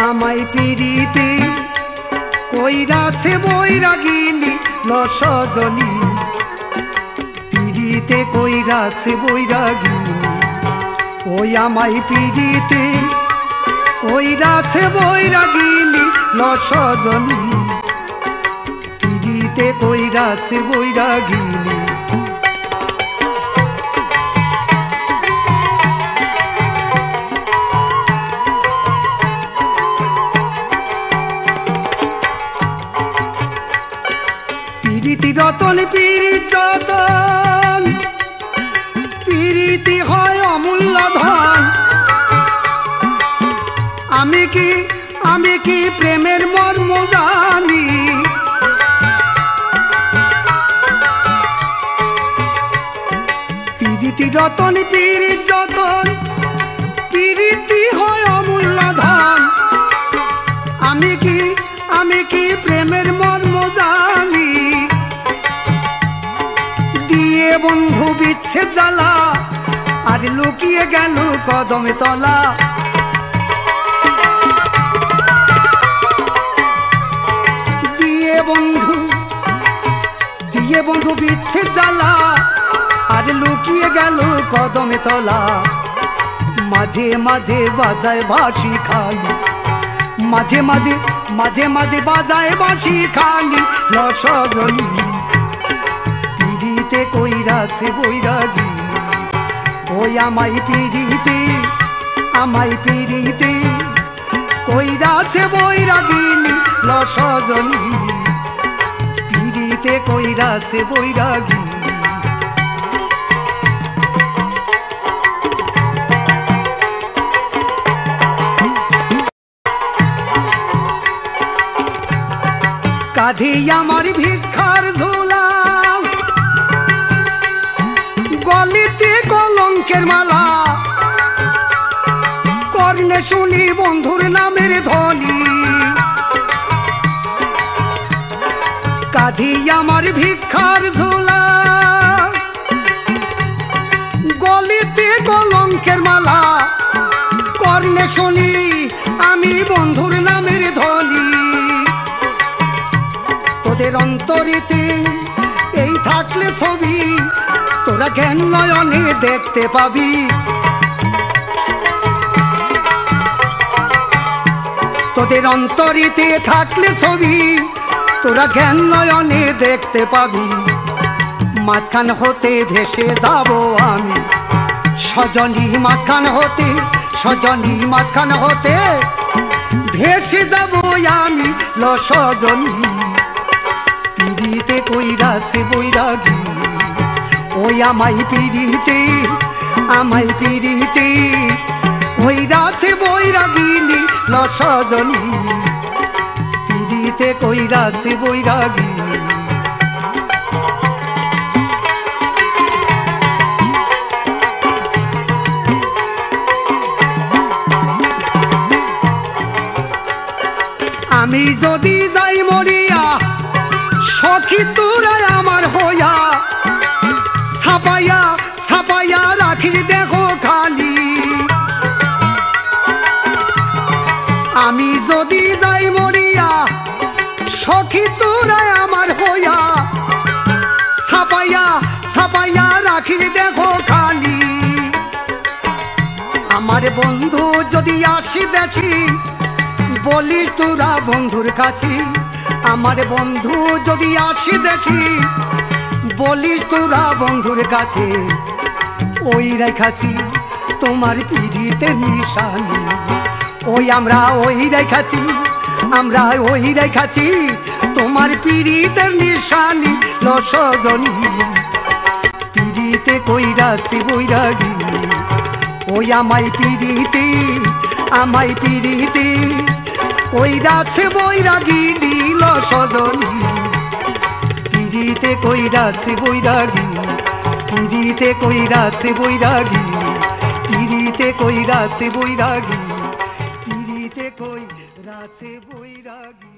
আমায় পিড়িতে কইরাছে বৈরাগিনী লসজনী পিড়িতে কইরাছে বৈরাগিনী ওই আমায় পিড়িতে কইরাছে বৈরাগিনী লসজনী পিড়িতে কইরাছে বৈরাগিনী পিরিতি রতন পিরিত যতন পিরিতি হয় অমূল্য ধন আমি কি প্রেমের মর্ম জানি পিরিতি রতন পিরিত যতন পিরিতি হয় অমূল্য ধন আমি কি প্রেমের মর্ম জানি দিয়ে বন্ধু বিচ্ছেদ জ্বালা আর লুকিয়ে গেল কদমে তলা দিয়ে বন্ধু বিচ্ছেদ জ্বালা আর লুকিয়ে গেল কদমে তলা মাঝে মাঝে বাজায় বাঁশি খালি মাঝে মাঝে বাজায় বাঁশি খালি লসজনী পিড়িতে কইরাছে বৈরাগিনী ওই আমায় পিড়িতে কইরাছে বৈরাগিনী লসজনী পিড়িতে কইরাছে বৈরাগিনী কাঁধে আমার ভিক্ষার ঝোলা গলিতে কলঙ্কের মালা কর্ণে শুনি বন্ধুর নামের ধ্বনি কাঁধে আমার ভিক্ষার ঝোলা গলিতে কলঙ্কের মালা কর্ণে শুনি আমি বন্ধুর নামের ধ্বনি তোদের অন্তরেতে এই থাকলে ছবি তোরা জ্ঞান নয়নে দেখতে পাবি তোদের অন্তরেতে থাকলে ছবি তোরা জ্ঞান নয়নে দেখতে পাবি মাঝখান হতে ভেসে যাব আমি সজনী মাঝখান হতে ভেসে যাব আমি লসজনী পিড়িতে কইরাছে বৈরাগিনী ওই আমায় পিড়িতে কইরাছে বৈরাগিনী লসজনী পিড়িতে কইরাছে বৈরাগিনী আমি যদি যাই মরিয়া সখী তোরা আমার হইয়া ছাপাইয়া রাখি দেখো খালি আমি যদি যাই মরিয়া সখী তোরা আমার হইয়া ছাপাইয়া রাখি দেখো খালি আমার বন্ধু যদি আসি দেখি বলিস তোরা বন্ধুর কাছে আমার বন্ধু যদি আসি দেখি বলিস তোরা বন্ধুর কাছে ওই রেখাছি তোমার পিড়িতে নিশানি আমরা ওই রেখাছি তোমার পিড়িতে নিশানি লসজনী পিড়িতে কইরাছে বৈরাগিনী ওই আমায় পিড়িতে কইরাছে বৈরাগিনী লসজনী পিড়িতে কইরাছে বৈরাগিনী পিড়িতে কইরাছে বৈরাগিনী পিড়িতে কইরাছে বৈরাগিনী পিড়িতে কইরাছে বৈরাগিনী।